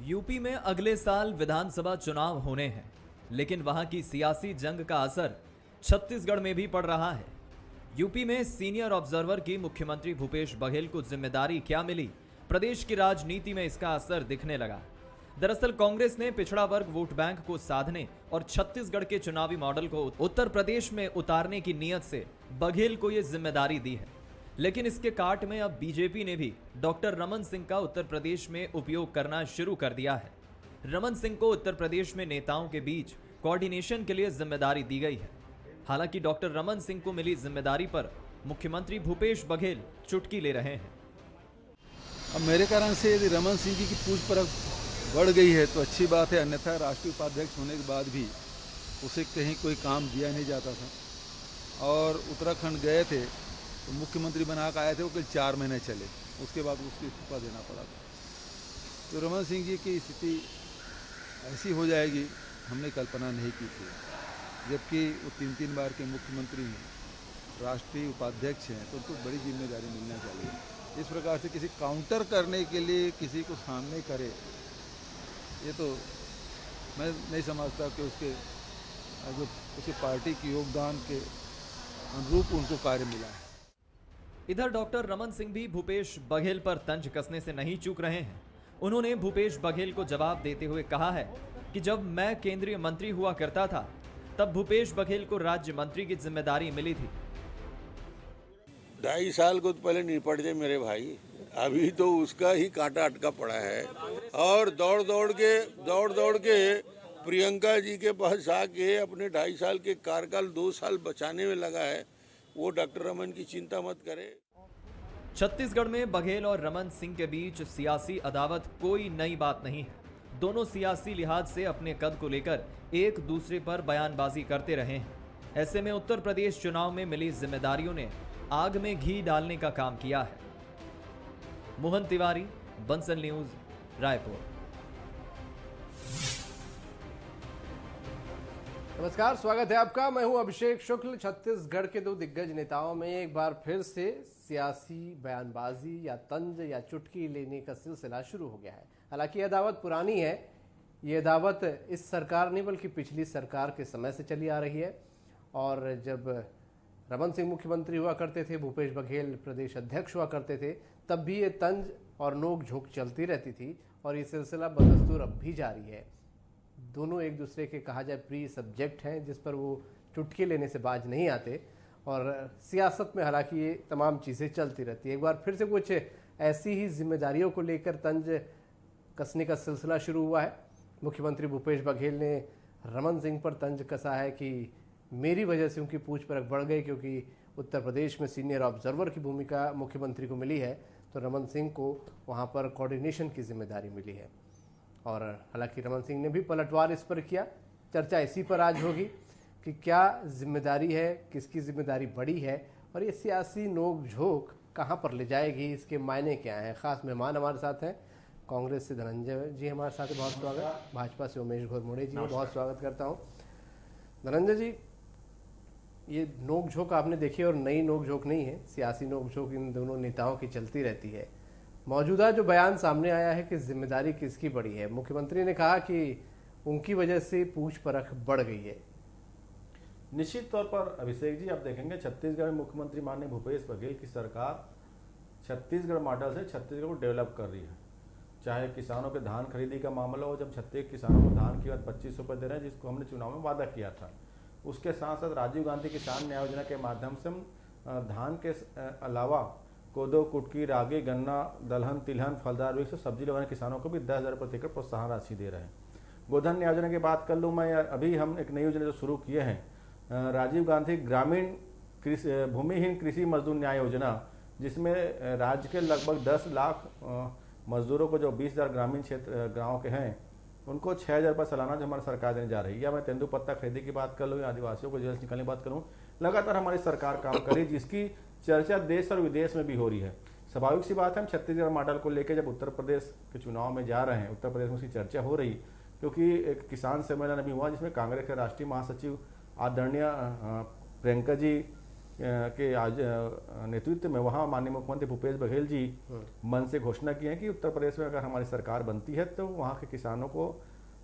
UP में अगले साल विधानसभा चुनाव होने हैं, लेकिन वहां की सियासी जंग का असर छत्तीसगढ़ में भी पड़ रहा है। यूपी में सीनियर ऑब्जर्वर की मुख्यमंत्री भूपेश बघेल को जिम्मेदारी क्या मिली, प्रदेश की राजनीति में इसका असर दिखने लगा। दरअसल कांग्रेस ने पिछड़ा वर्ग वोट बैंक को साधने और छत्तीसगढ़ के चुनावी मॉडल को उत्तर प्रदेश में उतारने की नीयत से बघेल को यह जिम्मेदारी दी है। लेकिन इसके काट में अब बीजेपी ने भी डॉक्टर रमन सिंह का उत्तर प्रदेश में उपयोग करना शुरू कर दिया है। रमन सिंह को उत्तर प्रदेश में नेताओं के बीच कोऑर्डिनेशन के लिए जिम्मेदारी दी गई है। हालांकि डॉक्टर रमन सिंह को मिली जिम्मेदारी पर मुख्यमंत्री भूपेश बघेल चुटकी ले रहे हैं। अब मेरे कारण से यदि रमन सिंह जी की पूछपरछ बढ़ गई है तो अच्छी बात है, अन्यथा राष्ट्रीय उपाध्यक्ष होने के बाद भी उसे कहीं कोई काम दिया नहीं जाता था। और उत्तराखंड गए थे तो मुख्यमंत्री बना कर आए थे, वो केवल 4 महीने चले, उसके बाद उसको इस्तीफा देना पड़ा था। तो रमन सिंह जी की स्थिति ऐसी हो जाएगी हमने कल्पना नहीं की थी, जबकि वो 3 बार के मुख्यमंत्री हैं, राष्ट्रीय उपाध्यक्ष हैं, तो उनको बड़ी जिम्मेदारी मिलना चाहिए। इस प्रकार से किसी काउंटर करने के लिए किसी को सामने करे, ये तो मैं नहीं समझता कि उसके पार्टी के योगदान के अनुरूप उनको कार्य मिला है। इधर डॉक्टर रमन सिंह भी भूपेश बघेल पर तंज कसने से नहीं चूक रहे हैं। उन्होंने भूपेश बघेल को जवाब देते हुए कहा है कि जब मैं केंद्रीय मंत्री हुआ करता था तब भूपेश बघेल को राज्य मंत्री की जिम्मेदारी मिली थी। 2.5 साल को तो पहले निपट जाए मेरे भाई, अभी तो उसका ही कांटा अटका पड़ा है। और दौड़ दौड़ के प्रियंका जी के पास आके अपने 2.5 साल के कार्यकाल 2 साल बचाने में लगा है। वो डॉक्टर रमन की चिंता मत करे। छत्तीसगढ़ में बघेल और रमन सिंह के बीच सियासी अदावत कोई नई बात नहीं है। दोनों सियासी लिहाज से अपने कद को लेकर एक दूसरे पर बयानबाजी करते रहे हैं। ऐसे में उत्तर प्रदेश चुनाव में मिली जिम्मेदारियों ने आग में घी डालने का काम किया है। मोहन तिवारी, बंसल न्यूज, रायपुर। नमस्कार, स्वागत है आपका। मैं हूं अभिषेक शुक्ल। छत्तीसगढ़ के 2 दिग्गज नेताओं में एक बार फिर से सियासी बयानबाजी या तंज या चुटकी लेने का सिलसिला शुरू हो गया है। हालांकि यह दावत पुरानी है, ये दावत इस सरकार नहीं बल्कि पिछली सरकार के समय से चली आ रही है। और जब रमन सिंह मुख्यमंत्री हुआ करते थे, भूपेश बघेल प्रदेश अध्यक्ष हुआ करते थे, तब भी ये तंज और नोक झोंक चलती रहती थी और ये सिलसिला बदस्तूर अब भी जारी है। दोनों एक दूसरे के कहा जाए प्रिय सब्जेक्ट हैं, जिस पर वो चुटकी लेने से बाज नहीं आते। और सियासत में हालांकि ये तमाम चीज़ें चलती रहती है। एक बार फिर से कुछ ऐसी ही जिम्मेदारियों को लेकर तंज कसने का सिलसिला शुरू हुआ है। मुख्यमंत्री भूपेश बघेल ने रमन सिंह पर तंज कसा है कि मेरी वजह से उनकी पूछपरछ बढ़ गई, क्योंकि उत्तर प्रदेश में सीनियर ऑब्जर्वर की भूमिका मुख्यमंत्री को मिली है, तो रमन सिंह को वहाँ पर कोऑर्डिनेशन की जिम्मेदारी मिली है। और हालांकि रमन सिंह ने भी पलटवार इस पर किया। चर्चा इसी पर आज होगी कि क्या जिम्मेदारी है, किसकी जिम्मेदारी बड़ी है और ये सियासी नोक झोंक कहाँ पर ले जाएगी, इसके मायने क्या हैं। खास मेहमान हमारे साथ हैं। कांग्रेस से धनंजय जी हमारे साथ, बहुत स्वागत। भाजपा से उमेश घोरमोड़े जी, बहुत स्वागत करता हूँ। धनंजय जी, ये नोक झोंक आपने देखी और नई नोक झोंक नहीं है, सियासी नोक झोंक इन दोनों नेताओं की चलती रहती है। मौजूदा जो बयान सामने आया है कि जिम्मेदारी किसकी बड़ी है, मुख्यमंत्री ने कहा कि उनकी वजह से पूछपरछ बढ़ गई है। निश्चित तौर पर अभिषेक जी, आप देखेंगे छत्तीसगढ़ में मुख्यमंत्री माननीय भूपेश बघेल की सरकार छत्तीसगढ़ मॉडल से छत्तीसगढ़ को डेवलप कर रही है। चाहे किसानों के धान खरीदी का मामला हो, जब छत्तीस किसानों को धान की 25 रुपये दे रहे हैं, जिसको हमने चुनाव में वादा किया था। उसके साथ साथ राजीव गांधी किसान न्याय योजना के माध्यम से हम धान के अलावा कोदो, कुटकी, रागी, गन्ना, दलहन, तिलहन, फलदार वृक्ष, सब्जी लगाने किसानों को भी 10,000 प्रति एकड़ प्रोत्साहन राशि दे रहे हैं। गोधन न्याय योजना की बात कर लूँ मैं, अभी हम एक नई योजना जो शुरू किए हैं, राजीव गांधी ग्रामीण भूमिहीन कृषि मजदूर न्याय योजना, जिसमें राज्य के लगभग 10 लाख मजदूरों को जो 20,000 ग्रामीण क्षेत्र गाँव के हैं, उनको 6,000 रुपये सालाना जो हमारी सरकार देने जा रही है। या मैं तेंदुपत्ता खरीदी की बात कर लूँ, या आदिवासियों को जेल से निकालने की बात करूँ, लगातार हमारी सरकार काम कर रही है, जिसकी चर्चा देश और विदेश में भी हो रही है। स्वाभाविक सी बात है, हम छत्तीसगढ़ मॉडल को लेकर जब उत्तर प्रदेश के चुनाव में जा रहे हैं, उत्तर प्रदेश में उसकी चर्चा हो रही, क्योंकि एक किसान सम्मेलन अभी हुआ जिसमें कांग्रेस के राष्ट्रीय महासचिव आदरणीय प्रियंका जी के आज नेतृत्व में वहाँ माननीय मुख्यमंत्री भूपेश बघेल जी मन से घोषणा की है कि उत्तर प्रदेश में अगर हमारी सरकार बनती है तो वहाँ के किसानों को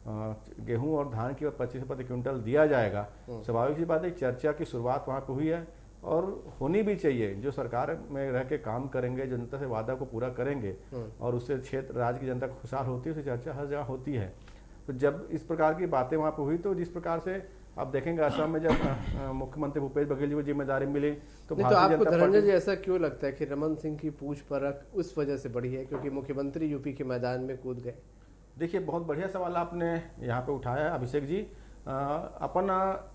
गेहूं और धान की 25 रुपये प्रति क्विंटल दिया जाएगा। स्वाभाविक सी बात है, चर्चा की शुरुआत वहाँ पे हुई है और होनी भी चाहिए। जो सरकार में रह के काम करेंगे, जनता से वादा को पूरा करेंगे और उससे क्षेत्र राज्य की जनता खुशहाल होती है, उससे चर्चा हर जगह होती है। तो जब इस प्रकार की बातें वहाँ पे हुई तो जिस प्रकार से आप देखेंगे असम में जब मुख्यमंत्री भूपेश बघेल जी को जिम्मेदारी मिली तो आपको धनंजय जी ऐसा क्यों लगता है कि रमन सिंह की पूछ परख उस वजह से बढ़ी है क्योंकि मुख्यमंत्री यूपी के मैदान में कूद गए? देखिए, बहुत बढ़िया सवाल आपने यहाँ पे उठाया है अभिषेक जी। अपन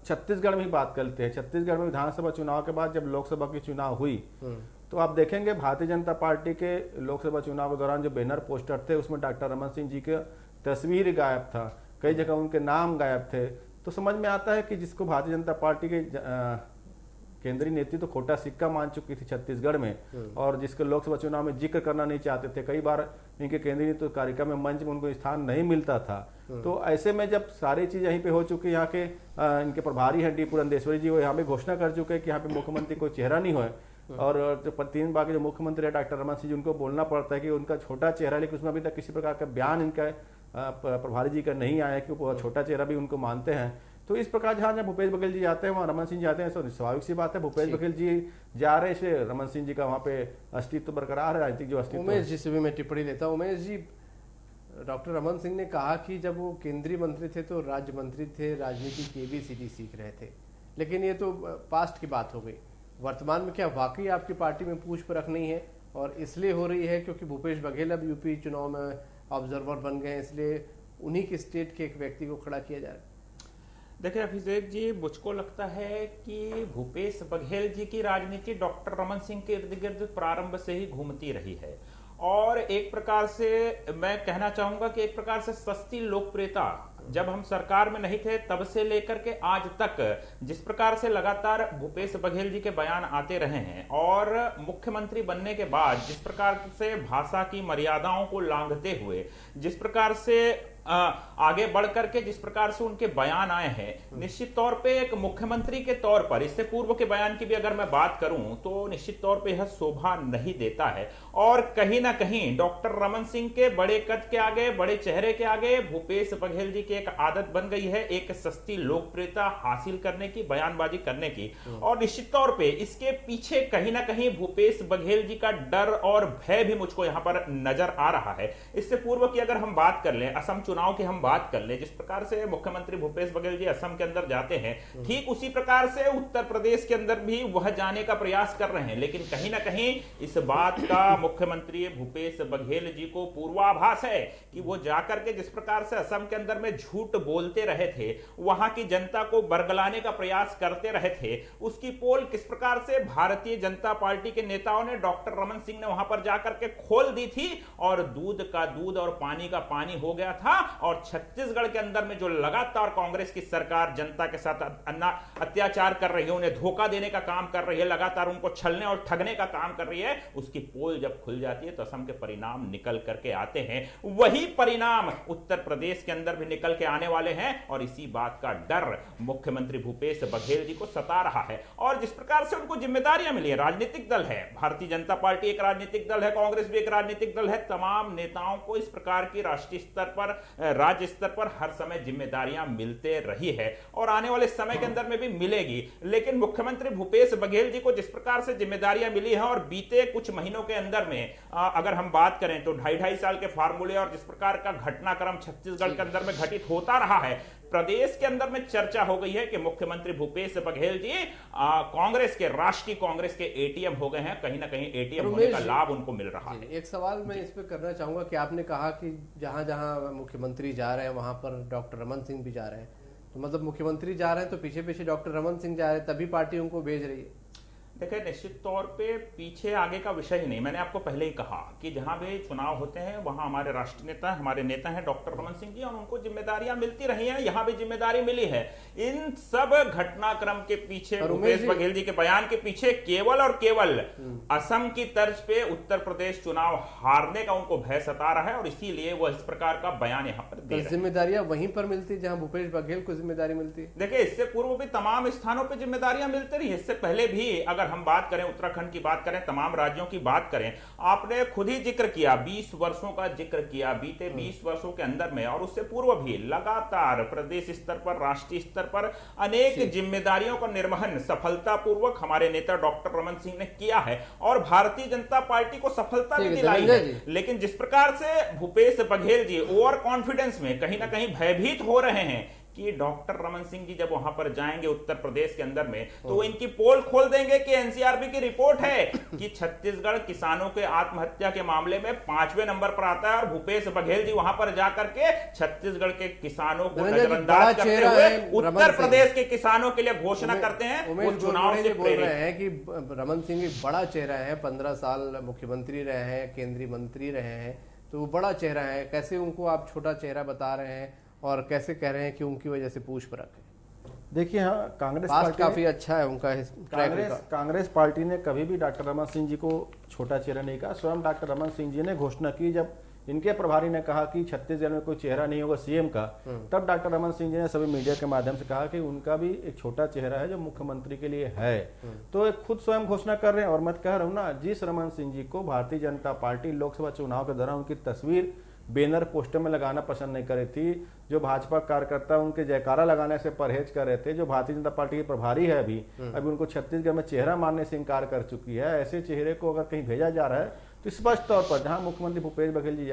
छत्तीसगढ़ में ही बात करते हैं। छत्तीसगढ़ में विधानसभा चुनाव के बाद जब लोकसभा की चुनाव हुई तो आप देखेंगे भारतीय जनता पार्टी के लोकसभा चुनाव के दौरान जो बैनर पोस्टर थे उसमें डॉक्टर रमन सिंह जी के तस्वीर गायब था, कई जगह उनके नाम गायब थे। तो समझ में आता है कि जिसको भारतीय जनता पार्टी के केंद्रीय नेतृत्व तो खोटा सिक्का मान चुकी थी छत्तीसगढ़ में और जिसके लोकसभा चुनाव में जिक्र करना नहीं चाहते थे, कई बार इनके केंद्रीय नेतृत्व कार्यक्रम में मंच में उनको स्थान नहीं मिलता था। तो ऐसे में जब सारी चीज यहीं पे हो चुकी, यहाँ के इनके प्रभारी हैं डी पुरंदेश्वरी जी, वो यहाँ पे घोषणा कर चुके हैं कि यहाँ पे मुख्यमंत्री कोई चेहरा नहीं है और जो 3 बार के जो मुख्यमंत्री है डॉक्टर रमन सिंह जी, उनको बोलना पड़ता है कि उनका छोटा चेहरा, लेकिन उसमें अभी तक किसी प्रकार का बयान इनका प्रभारी जी का नहीं आया कि वो छोटा चेहरा भी उनको मानते हैं। तो इस प्रकार जहाँ भूपेश बघेल जी जाते हैं वहाँ रमन सिंह जाते हैं, तो स्वाभाविक सी बात है भूपेश बघेल जी जा रहे हैं, इसलिए रमन सिंह जी का वहाँ पे अस्तित्व बरकरार है, राजनीतिक जो अस्तित्व। उमेश जी से भी मैं टिप्पणी लेता हूँ। उमेश जी, डॉक्टर रमन सिंह ने कहा कि जब वो केंद्रीय मंत्री थे तो राज्य मंत्री थे, राजनीति की ABCD सीख रहे थे, लेकिन ये तो पास्ट की बात हो गई। वर्तमान में क्या वाकई आपकी पार्टी में पूछ परख नहीं है और इसलिए हो रही है क्योंकि भूपेश बघेल अब यूपी चुनाव में ऑब्जर्वर बन गए, इसलिए उन्हीं के स्टेट के एक व्यक्ति को खड़ा किया जा रहा है? देखिए अभिषेक जी, मुझको लगता है कि भूपेश बघेल जी की राजनीति डॉक्टर रमन सिंह के इर्द गिर्द प्रारंभ से ही घूमती रही है और एक प्रकार से मैं कहना चाहूंगा कि एक प्रकार से सस्ती लोकप्रियता, जब हम सरकार में नहीं थे तब से लेकर के आज तक जिस प्रकार से लगातार भूपेश बघेल जी के बयान आते रहे हैं और मुख्यमंत्री बनने के बाद जिस प्रकार से भाषा की मर्यादाओं को लांघते हुए जिस प्रकार से आगे बढ़ करके जिस प्रकार से उनके बयान आए हैं, निश्चित तौर पे एक मुख्यमंत्री के तौर पर, इससे पूर्व के बयान की भी अगर मैं बात करूं तो निश्चित तौर पे यह शोभा नहीं देता है और कहीं ना कहीं डॉक्टर रमन सिंह के बड़े कद के आगे, बड़े चेहरे के आगे भूपेश बघेल जी की एक आदत बन गई है एक सस्ती लोकप्रियता हासिल करने की, बयानबाजी करने की। और निश्चित तौर पे इसके पीछे कहीं ना कहीं भूपेश बघेल जी का डर और भय भी मुझको यहां पर नजर आ रहा है। इससे पूर्व की अगर हम बात कर लें, असम चुनाव की हम बात कर ले, जिस प्रकार से मुख्यमंत्री भूपेश बघेल जी असम के अंदर जाते हैं, ठीक उसी प्रकार से उत्तर प्रदेश के अंदर भी वह जाने का प्रयास कर रहे हैं, लेकिन कहीं ना कहीं इस बात का मुख्यमंत्री भूपेश बघेल जी को पूर्वाभास है कि वो जाकर के जिस प्रकार से असम के अंदर में झूठ बोलते रहे थे, वहां की जनता को बरगलाने का प्रयास करते रहे थे, उसकी पोल किस प्रकार से भारतीय जनता पार्टी के नेताओं ने, डॉक्टर रमन सिंह ने वहां पर जाकर के खोल दी थी और दूध का दूध और पानी का पानी हो गया था। और छत्तीसगढ़ के अंदर में जो लगातार कांग्रेस की सरकार जनता के साथ अत्याचार कर रही है, उन्हें धोखा देने का काम कर रही है, लगातार उनको छलने और ठगने का काम कर रही है, उसकी पोल जब खुल जाती है तो असम के परिणाम निकल करके आते हैं। वही परिणाम उत्तर प्रदेश के अंदर भी निकल के आने वाले हैं और इसी बात का डर मुख्यमंत्री भूपेश बघेल जी को सता रहा है। और जिस प्रकार से उनको जिम्मेदारियां मिली है, राजनीतिक दल है, भारतीय जनता पार्टी एक राजनीतिक दल है, कांग्रेस भी एक राजनीतिक दल है, तमाम नेताओं को इस प्रकार की राष्ट्रीय स्तर पर, राज्य स्तर पर हर समय जिम्मेदारियां मिलते रही है और आने वाले समय के अंदर में भी मिलेगी। लेकिन मुख्यमंत्री भूपेश बघेल जी को जिस प्रकार से जिम्मेदारियां मिली है और बीते कुछ महीनों के अंदर में अगर हम बात करें तो 2.5 साल के फार्मूले और जिस प्रकार का घटनाक्रम छत्तीसगढ़ के अंदर में घटित होता रहा है, प्रदेश के अंदर में चर्चा हो गई है कि मुख्यमंत्री भूपेश बघेल जी कांग्रेस के, राष्ट्रीय कांग्रेस के ATM हो गए हैं, कहीं ना कहीं ATM होने का लाभ उनको मिल रहा है। एक सवाल मैं इस पे करना चाहूंगा कि आपने कहा कि जहां जहां मुख्यमंत्री जा रहे हैं वहां पर डॉक्टर रमन सिंह भी जा रहे हैं, तो मतलब मुख्यमंत्री जा रहे हैं तो पीछे पीछे डॉक्टर रमन सिंह जा रहे हैं, तभी पार्टी उनको भेज रही है? देखिए निश्चित तौर पे पीछे आगे का विषय ही नहीं, मैंने आपको पहले ही कहा कि जहां भी चुनाव होते हैं वहां हमारे राष्ट्रीय नेता, हमारे नेता हैं डॉक्टर रमन सिंह जी और उनको जिम्मेदारियां मिलती रही हैं, यहां भी जिम्मेदारी मिली है। इन सब घटनाक्रम के पीछे, भूपेश बघेल जी के बयान के पीछे केवल और केवल असम की तर्ज पे उत्तर प्रदेश चुनाव हारने का उनको भय सता रहा है और इसीलिए वो इस प्रकार का बयान यहाँ पर दे रहे हैं। जिम्मेदारियां वहीं पर मिलती है जहां भूपेश बघेल को जिम्मेदारी मिलती है। देखिए इससे पूर्व भी तमाम स्थानों पर जिम्मेदारियां मिलती रही, इससे पहले भी अगर हम बात करें, उत्तराखंड की बात करें, तमाम राज्यों की बात करें, आपने खुद ही जिक्र किया, 20 वर्षों का जिक्र किया, बीते 20 वर्षों के अंदर में और उससे पूर्व भी लगातार प्रदेश स्तर पर, राष्ट्रीय स्तर पर अनेक जिम्मेदारियों का निर्वहन सफलतापूर्वक हमारे नेता डॉक्टर रमन सिंह ने किया है और भारतीय जनता पार्टी को सफलता भी दिलाई है। लेकिन जिस प्रकार से भूपेश बघेल जी ओवर कॉन्फिडेंस में कहीं ना कहीं भयभीत हो रहे हैं कि डॉक्टर रमन सिंह जी जब वहां पर जाएंगे उत्तर प्रदेश के अंदर में तो इनकी पोल खोल देंगे कि एनसीआरबी की रिपोर्ट है कि छत्तीसगढ़ किसानों के आत्महत्या के मामले में 5वें नंबर पर आता है और भूपेश बघेल जी वहां पर जाकर के छत्तीसगढ़ के किसानों को नजरअंदाज करते हुए उत्तर प्रदेश के किसानों के लिए घोषणा करते हैं वो चुनाव से बोल रहे हैं कि रमन सिंह एक बड़ा चेहरा है, 15 साल मुख्यमंत्री रहे हैं, केंद्रीय मंत्री रहे हैं, तो वो बड़ा चेहरा है। कैसे उनको आप छोटा चेहरा बता रहे हैं और कैसे कह रहे हैं कि उनकी वजह से पूछ परख है? देखिए, हाँ, कांग्रेस पास्ट काफी अच्छा है उनका कांग्रेस पार्टी ने कभी भी डॉक्टर रमन सिंह जी को छोटा चेहरा नहीं कहा। स्वयं डॉक्टर रमन सिंह जी ने घोषणा की, जब इनके प्रभारी ने कहा कि छत्तीसगढ़ में कोई चेहरा नहीं होगा सीएम का, तब डॉक्टर रमन सिंह जी ने सभी मीडिया के माध्यम से कहा कि उनका भी एक छोटा चेहरा है जो मुख्यमंत्री के लिए है। तो एक खुद स्वयं घोषणा कर रहे हैं। और मैं कह रहा हूँ ना, जिस रमन सिंह जी को भारतीय जनता पार्टी लोकसभा चुनाव के दौरान उनकी तस्वीर बैनर पोस्टर में लगाना पसंद नहीं कर रही थी, जो भाजपा कार्यकर्ता उनके जयकारा लगाने से परहेज कर रहे थे, जो भारतीय जनता पार्टी के प्रभारी है अभी उनको छत्तीसगढ़ में चेहरा मानने से इनकार कर चुकी है, ऐसे चेहरे को अगर कहीं भेजा जा रहा है तो स्पष्ट तौर पर जहां मुख्यमंत्री भूपेश बघेल जी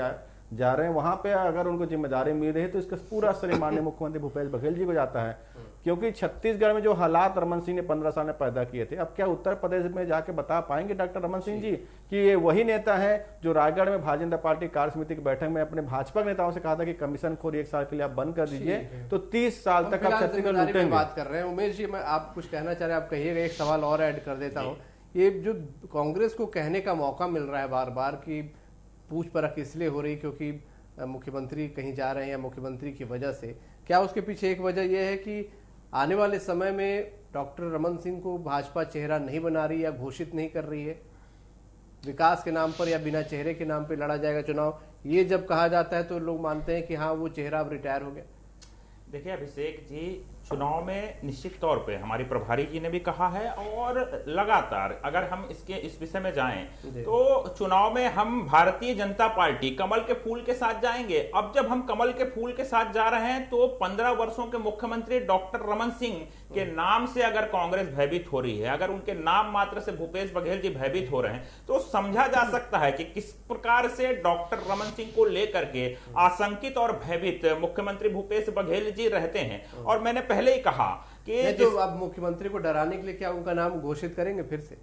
जा रहे हैं वहां पे अगर उनको जिम्मेदारी मिल रही है तो इसका पूरा श्रेय माननीय मुख्यमंत्री भूपेश बघेल जी को जाता है। क्योंकि छत्तीसगढ़ में जो हालात रमन सिंह ने 15 साल में पैदा किए थे, अब क्या उत्तर प्रदेश में जाके बता पाएंगे डॉक्टर रमन सिंह जी कि ये वही नेता है जो रायगढ़ में भारतीय जनता पार्टी कार्य समिति की बैठक में अपने भाजपा के नेताओं से कहा था कि कमीशन खोरी 1 साल के लिए आप बंद कर दीजिए, तो 30 साल तक आप छत्तीसगढ़ लूटेंगे। बात कर रहे हैं उमेश जी, मैं आप कुछ कहना चाह रहे हैं, आप कहिएगा। एक सवाल और ऐड कर देता हूँ, ये जो कांग्रेस को कहने का मौका मिल रहा है बार बार कि पूछ परख इसलिए हो रही क्योंकि मुख्यमंत्री कहीं जा रहे हैं या मुख्यमंत्री की वजह से, क्या उसके पीछे एक वजह यह है कि आने वाले समय में डॉक्टर रमन सिंह को भाजपा चेहरा नहीं बना रही या घोषित नहीं कर रही है, विकास के नाम पर या बिना चेहरे के नाम पर लड़ा जाएगा चुनाव, ये जब कहा जाता है तो लोग मानते हैं कि हाँ वो चेहरा अब रिटायर हो गया? देखिए अभिषेक जी, चुनाव में निश्चित तौर पे हमारी प्रभारी जी ने भी कहा है और लगातार अगर हम इस विषय में जाएं तो चुनाव में हम भारतीय जनता पार्टी कमल के फूल के साथ जाएंगे। अब जब हम कमल के फूल के साथ जा रहे हैं तो 15 वर्षों के मुख्यमंत्री डॉक्टर रमन सिंह के नाम से अगर कांग्रेस भयभीत हो रही है, अगर उनके नाम मात्र से भूपेश बघेल जी भयभीत हो रहे हैं, तो समझा जा सकता है कि किस प्रकार से डॉक्टर रमन सिंह को लेकर के आशंकित और भयभीत मुख्यमंत्री भूपेश बघेल जी रहते हैं। और मैंने पहले ही कहा कि तो अब मुख्यमंत्री को डराने के लिए क्या उनका नाम घोषित करेंगे फिर से?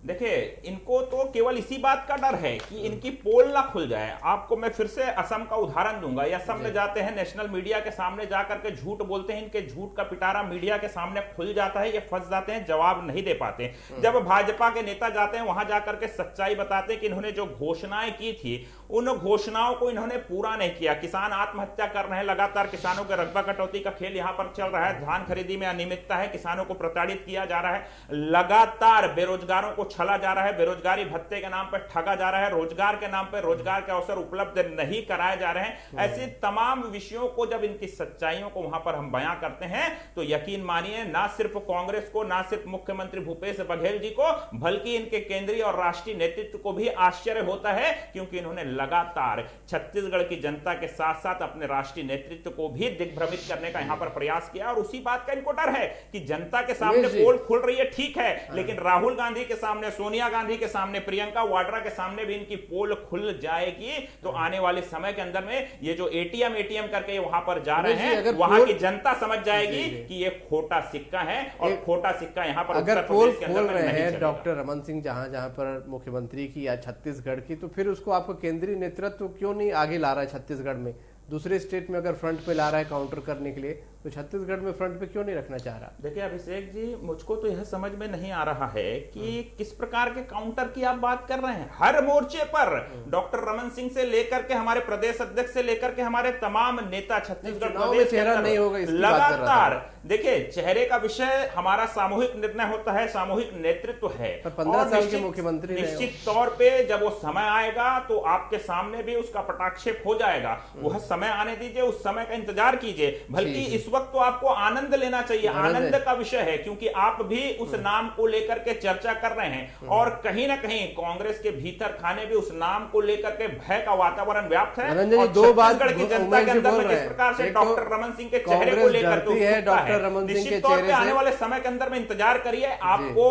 देखिए, इनको तो केवल इसी बात का डर है कि इनकी पोल ना खुल जाए। आपको मैं फिर से असम का उदाहरण दूंगा। ये असम में जाते हैं, नेशनल मीडिया के सामने जाकर के झूठ बोलते हैं, इनके झूठ का पिटारा मीडिया के सामने खुल जाता है, ये फंस जाते हैं, जवाब नहीं दे पाते। जब भाजपा के नेता जाते हैं वहां जाकर के सच्चाई बताते हैं कि इन्होंने जो घोषणाएं की थी उन घोषणाओं को इन्होंने पूरा नहीं किया। किसान आत्महत्या कर रहे हैं, लगातार किसानों के रकबा कटौती का खेल यहां पर चल रहा है, धान खरीदी में अनियमितता है, किसानों को प्रताड़ित किया जा रहा है, लगातार बेरोजगारों को छला जा रहा है, बेरोजगारी भत्ते के नाम पर ठगा जा रहा है, रोजगार के नाम पर रोजगार के अवसर उपलब्ध नहीं कराए जा रहे हैं। ऐसी तमाम विषयों को जब इनकी सच्चाइयों को वहां पर हम बयां करते हैं तो यकीन मानिए ना सिर्फ कांग्रेस को, ना सिर्फ मुख्यमंत्री भूपेश बघेल जी को, बल्कि इनके केंद्रीय और राष्ट्रीय नेतृत्व को भी आश्चर्य होता है, क्योंकि इन्होंने लगातार छत्तीसगढ़ की जनता के साथ साथ अपने राष्ट्रीय नेतृत्व को भी दिग्भ्रमित करने का यहां पर प्रयास किया। और उसी बात का इनको डर है कि जनता के सामने पोल खुल रही है, ठीक है, लेकिन राहुल गांधी के सामने, सोनिया गांधी के सामने, प्रियंका वाड्रा के सामने भी इनकी पोल खुल जाएगी। तो आने वाले समय के अंदर में ये जो एटीएम करके वहां पर जा रहे हैं, वहां की जनता समझ जाएगी कि ये खोटा सिक्का है और खोटा सिक्का यहां पर अगर पोल खोल रहे हैं डॉक्टर रमन सिंह जहां पर मुख्यमंत्री की या छत्तीसगढ़ की, तो फिर उसको आपका केंद्रीय नेतृत्व क्यों नहीं आगे ला रहा है? छत्तीसगढ़ में दूसरे स्टेट में अगर फ्रंट पे ला रहा है काउंटर करने के लिए, तो छत्तीसगढ़ में फ्रंट पे क्यों नहीं रखना चाह रहा? देखिए अभिषेक जी, मुझको तो यह समझ में नहीं आ रहा है कि किस प्रकार के काउंटर की आप बात कर रहे हैं। हर मोर्चे पर डॉक्टर रमन सिंह से लेकर के हमारे प्रदेश अध्यक्ष से लेकर के हमारे तमाम नेता छत्तीसगढ़ प्रदेश चेहरा नहीं होगा, लगातार देखिए, चेहरे का विषय हमारा सामूहिक निर्णय होता है, सामूहिक नेतृत्व है। पर 15 और साल के मुख्यमंत्री रहे हो। निश्चित तौर पे जब वो समय आएगा तो आपके सामने भी उसका पटाक्षेप हो जाएगा। वह समय आने दीजिए, उस समय का इंतजार कीजिए। बल्कि इस वक्त तो आपको आनंद लेना चाहिए, आनंद का विषय है, क्योंकि आप भी उस नाम को लेकर के चर्चा कर रहे हैं और कहीं ना कहीं कांग्रेस के भीतर खाने भी उस नाम को लेकर के भय का वातावरण व्याप्त है। रंजन जी, और दो बात छत्तीसगढ़ की जनता के अंदर में जिस प्रकार से डॉक्टर रमन सिंह के चेहरे को लेकर के उत्सुकता है, डॉक्टर रमन सिंह के निश्चित तौर पे चेहरे आने से वाले समय के अंदर में इंतजार करिए, आपको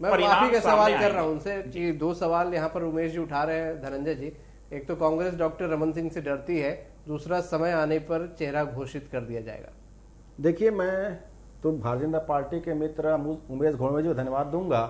मैं माफी का सवाल कर रहा हूं उनसे कि दो सवाल यहाँ पर उमेश जी उठा रहे हैं धनंजय जी। एक तो कांग्रेस डॉक्टर रमन सिंह से डरती है, दूसरा समय आने पर चेहरा घोषित कर दिया जाएगा। देखिए, मैं तो भारतीय जनता पार्टी के मित्र उमेश घोड़वे जी को धन्यवाद दूंगा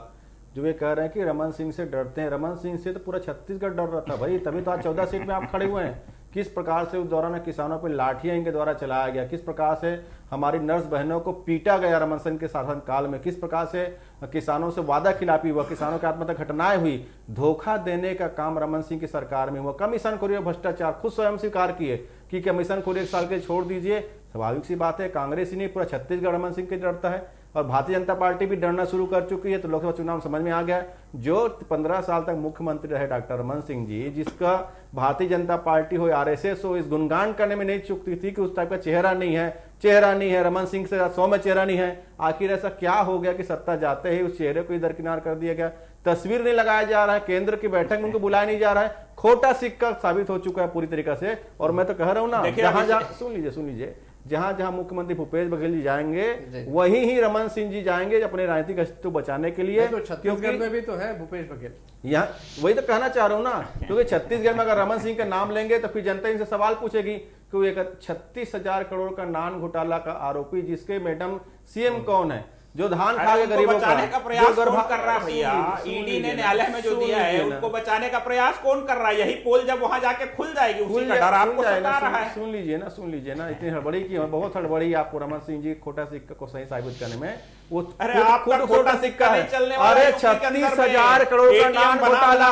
जो ये कह रहे हैं कि रमन सिंह से डरते हैं। रमन सिंह से तो पूरा छत्तीसगढ़ डर रहा था भाई, तभी तो आज 14 सीट में आप खड़े हुए हैं। किस प्रकार से उस दौरान किसानों पर लाठियां इनके द्वारा चलाया गया, किस प्रकार से हमारी नर्स बहनों को पीटा गया रमन सिंह के शासन काल में, किस प्रकार से किसानों से वादा खिलाफी हुआ, किसानों की आत्महत्या घटनाएं हुई, धोखा देने का काम रमन सिंह की सरकार में हुआ। कमीशनखोरी और भ्रष्टाचार खुद स्वयं स्वीकार किए कि कमीशनखोरी 1 साल के छोड़ दीजिए। स्वाभाविक सी बात है, कांग्रेस ही नहीं पूरा छत्तीसगढ़ रमन सिंह के डरता है और भारतीय जनता पार्टी भी डरना शुरू कर चुकी है। तो लोकसभा चुनाव समझ में आ गया। जो 15 साल तक मुख्यमंत्री रहे डॉक्टर रमन सिंह जी, जिसका भारतीय जनता पार्टी हो, आरएसएस हो, इस गुणगान करने में नहीं चूकती थी कि उस टाइप का चेहरा नहीं है, रमन सिंह से 100 में चेहरा नहीं है। आखिर ऐसा क्या हो गया कि सत्ता जाते ही उस चेहरे को इधर किनार कर दिया गया? तस्वीर नहीं लगाया जा रहा है, केंद्र की बैठक में उनको बुलाया नहीं जा रहा है, खोटा सिक्का साबित हो चुका है पूरी तरीके से। और मैं तो कह रहा हूं ना, जहां सुन लीजिए, जहां मुख्यमंत्री भूपेश बघेल जी जाएंगे वहीं ही रमन सिंह जी जाएंगे अपने राजनीतिक अस्तित्व बचाने के लिए। तो छत्तीसगढ़ में भी तो है भूपेश बघेल, यहाँ वही तो कहना चाह रहा हूं ना, क्योंकि छत्तीसगढ़ में अगर रमन सिंह का नाम लेंगे तो फिर जनता इनसे सवाल पूछेगी कि 36,000 करोड़ का नान घोटाला का आरोपी जिसके मैडम सीएम कौन है, जो धान खा के गरीबों बचाने का प्रयास कौन कर रहा है भैया? ईडी ने न्यायालय में जो दिया है उनको बचाने का प्रयास कौन कर रहा है? यही पोल जब वहां जाके खुल जाएगी, उसी का डर आपको सता रहा है। सुन लीजिए ना, इतनी हड़बड़ी की, बहुत हड़बड़ी आपको रमन सिंह जी खोटा सिक्का को सही साबित करने में। वो अरे आपका खोटा सिक्का नहीं चलने वाला। अरे 36,000 करोड़ का नान घोटाला,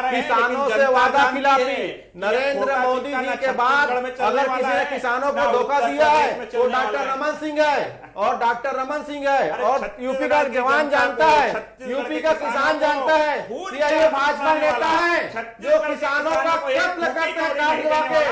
किसानों से वादा खिलाफी, नरेंद्र मोदी जी के बाद अगर किसी ने किसानों को धोखा दिया है तो डॉक्टर रमन सिंह है, और डॉक्टर रमन सिंह है, और यूपी का जवान जानता है, यूपी का किसान जानता है कि ये भाजपा नेता है जो किसानों का कत्ल करते हैं काट दिला के।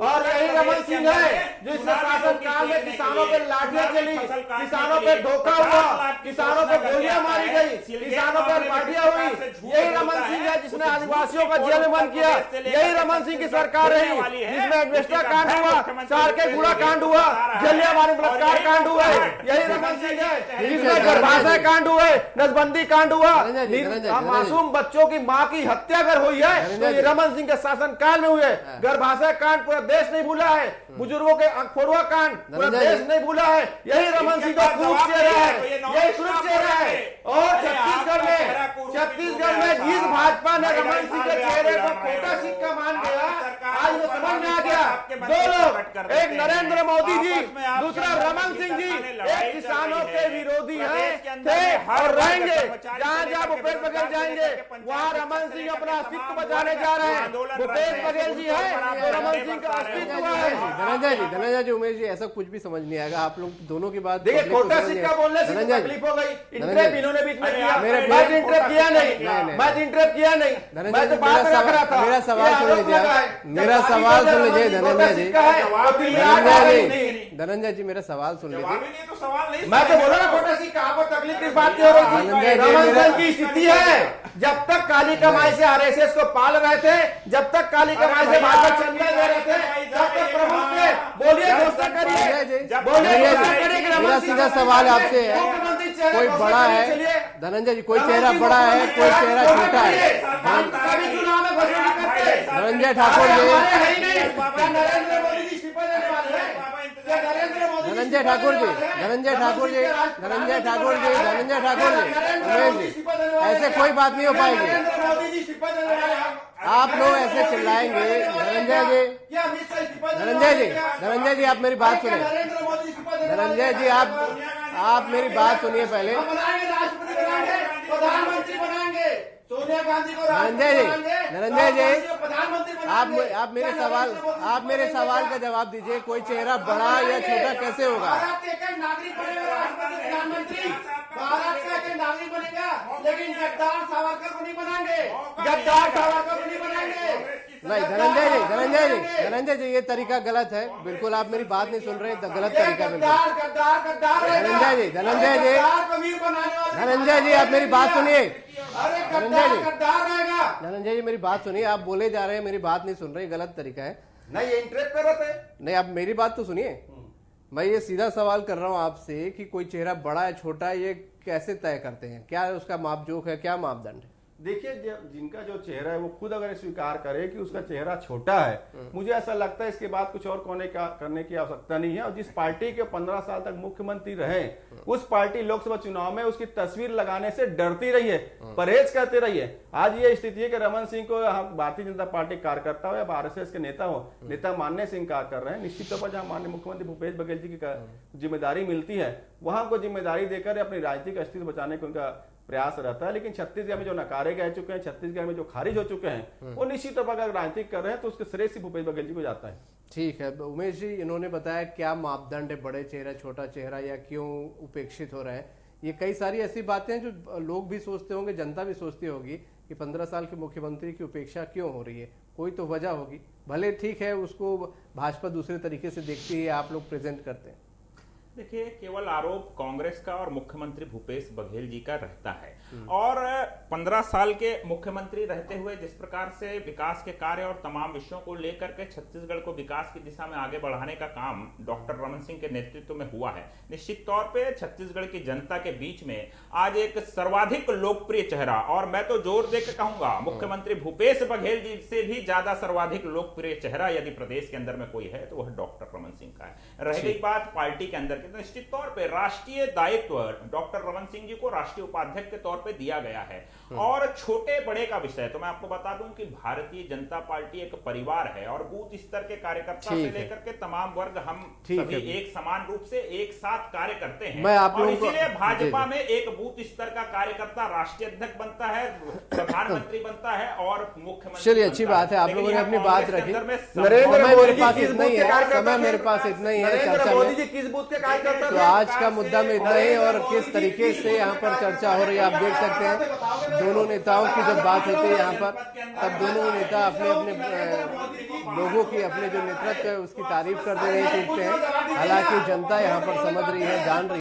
और यही रमन सिंह है जो इस शासन काल में किसानों पे लाठियां चली, किसानों पे धोखा हुआ, किसानों पे गोलियां मारी गई, किसानों पर पार्टियां हुई। यही रमन सिंह है जिसने आदिवासियों का जेल में बंद किया। यही रमन सिंह की सरकार रही जिसमें एडवेस्टर कांड हुआ, सार के गुड़ा कांड हुआ, जलियांवाला बलात्कार कांड हुआ। यही रमन सिंह है जिसमें गर्भाशय कांड हुए, नसबंदी कांड हुआ, मासूम बच्चों की मां की हत्या अगर हुई है तो ये रमन सिंह के शासन काल में हुए। गर्भाशय कांड पूरा देश नहीं भूला है, बुजुर्गों के फोड़ुआ कांड पूरा देश नहीं भूला है। यही रमन सिंह का क्रूर चेहरा है, यही क्रूर चेहरा है। और छत्तीसगढ़ में जिस भाजपा ने रमन सिंह के चेहरे को खोटा सिक्का मान गया, आज वो समझ में आ गया। दो लोग, एक नरेंद्र मोदी जी, दूसरा रमन सिंह जी, एक किसानों के विरोधी हैं, थे और रहेंगे। जहां जहां भूपेश बघेल जाएंगे वहां रमन सिंह अपना अस्तित्व बचाने जा रहे हैं। भूपेश बघेल जी है तो रमन सिंह का अस्तित्व है। धनंजय जी, उमेश जी, ऐसा कुछ भी समझ नहीं आएगा। आप लोग दोनों की बात देखिए, खोटा सिक्का बोलने से तकलीफ हो गई, इंटरेप इन्होंने बीच में किया, मैं इंटरेप किया नहीं, मैं तो बात रख रहा था। मेरा सवाल सुन लीजिए, धनंजय जी, मेरा सवाल सुन लीजिए। मैं तो बोला ना खोटा सिक्का, आपको तकलीफ किस बात की हो रही थी? रमन सिंह की स्थिति है, जब तक काली कमाई से आरएसएस को पाल रहे थे, जब तक काली कमाई से भाजपा चंदा ले रहे थे, जब तक प्रमुख थे। बोलिए, घोषणा करिए, बोलिए। मेरा सीधा सवाल आपसे है, कोई बड़ा है धनंजय जी, कोई चेहरा बड़ा है, कोई चेहरा छोटा है? धनंजय ठाकुर जी, ऐसे कोई बात नहीं हो पाएगी। आप लोग ऐसे चिल्लाएंगे। धनंजय जी, आप मेरी बात सुनिए। धनंजय जी, आप मेरी बात सुनिए पहले। धनंजय जी, आप मेरे सवाल का जवाब दीजिए। कोई चेहरा बड़ा या छोटा कैसे होगा? भारत का एक नागरिक बनेगा राष्ट्रपति प्रधानमंत्री, भारत का एक नागरिक बनेगा, लेकिन गद्दार सावरकर को नहीं बनाएंगे, गद्दार सावरकर को नहीं बनाएंगे। नहीं धनंजय जी ये तरीका गलत है। बिल्कुल आप मेरी बात नहीं सुन रहे हैं, गलत तरीका बिल्कुल। धनंजय जी आप मेरी बात सुनिए। धनंजय जी मेरी बात सुनिए। आप बोले जा रहे हैं, मेरी बात नहीं सुन रहे, गलत तरीका है। नहीं ये इंटरेस्ट पे रहते हैं। नहीं आप मेरी बात तो सुनिए। मैं ये सीधा सवाल कर रहा हूँ आपसे कि कोई चेहरा बड़ा है छोटा है ये कैसे तय करते हैं? क्या उसका मापजोक है, क्या मापदंड है? देखिए जिनका जो चेहरा है वो खुद अगर स्वीकार करे कि उसका चेहरा छोटा है, मुझे ऐसा लगता है इसके बाद कुछ और करने की आवश्यकता नहीं है। और जिस पार्टी के 15 साल तक मुख्यमंत्री रहे, उस पार्टी लोकसभा चुनाव में उसकी तस्वीर लगाने से डरती रही है, परहेज करते रही है। आज ये स्थिति है कि रमन सिंह को भारतीय जनता पार्टी कार्यकर्ता हो या आरएसएस के नेता हो, नेता मानने से इंकार कर रहे हैं। निश्चित तौर पर जहां माननीय मुख्यमंत्री भूपेश बघेल जी की जिम्मेदारी मिलती है, वहां को जिम्मेदारी देकर अपनी राजनीतिक अस्तित्व बचाने को उनका प्रयास रहता है। लेकिन छत्तीसगढ़ में जो नकारे गए चुके हैं, छत्तीसगढ़ में जो खारिज हो चुके हैं, वो निश्चित तौर पर अगर राजनीतिक कर रहे हैं तो उसके श्रेय से भूपेश बघेल जी को जाता है। ठीक है उमेश जी, इन्होंने बताया क्या मापदंड है, बड़े चेहरा छोटा चेहरा या क्यों उपेक्षित हो रहे हैं। ये कई सारी ऐसी बातें हैं जो लोग भी सोचते होंगे, जनता भी सोचती होगी कि 15 साल के मुख्यमंत्री की उपेक्षा क्यों हो रही है, कोई तो वजह होगी। भले ठीक है उसको भाजपा दूसरे तरीके से देखती है, आप लोग प्रेजेंट करते हैं। देखिए केवल आरोप कांग्रेस का और मुख्यमंत्री भूपेश बघेल जी का रहता है। और 15 साल के मुख्यमंत्री रहते हुए जिस प्रकार से विकास के कार्य और तमाम विषयों को लेकर के छत्तीसगढ़ को विकास की दिशा में आगे बढ़ाने का काम डॉक्टर रमन सिंह के नेतृत्व में हुआ है, निश्चित तौर पे छत्तीसगढ़ की जनता के बीच में आज एक सर्वाधिक लोकप्रिय चेहरा, और मैं तो जोर देकर कहूंगा मुख्यमंत्री भूपेश बघेल जी से भी ज्यादा सर्वाधिक लोकप्रिय चेहरा यदि प्रदेश के अंदर में कोई है तो वह डॉक्टर रमन सिंह का है। रह गई बात पार्टी के अंदर, तो निश्चित तौर पे राष्ट्रीय दायित्व डॉक्टर रमन सिंह जी को राष्ट्रीय उपाध्यक्ष के तौर पे दिया गया है। और छोटे बड़े का विषय तो मैं आपको बता दूं कि भारतीय जनता पार्टी एक परिवार है और बूथ स्तर के कार्यकर्ता से लेकर के तमाम वर्ग हम सभी एक समान रूप से एक साथ कार्य करते हैं। और इसीलिए भाजपा में एक बूथ स्तर का कार्यकर्ता राष्ट्रीय अध्यक्ष बनता है, प्रधानमंत्री बनता है और मुख्यमंत्री। चलिए अच्छी बात है, आप लोगों ने अपनी बात रखी। नरेंद्र मोदी जी किस बूथ के कार्यकर्ता, मेरे पास इतना ही है चर्चा में। किस बूथ के कार्यकर्ता? तो आज का मुद्दा में इतना ही, और किस तरीके से यहाँ पर चर्चा हो रही है आप देख सकते हैं। दोनों नेताओं की जब बात होती है यहाँ पर, तब दोनों नेता अपने अपने लोगों की, अपने जो नेतृत्व है उसकी तारीफ करते हुए टूटते हैं। हालांकि जनता यहाँ पर समझ रही है, जान रही है।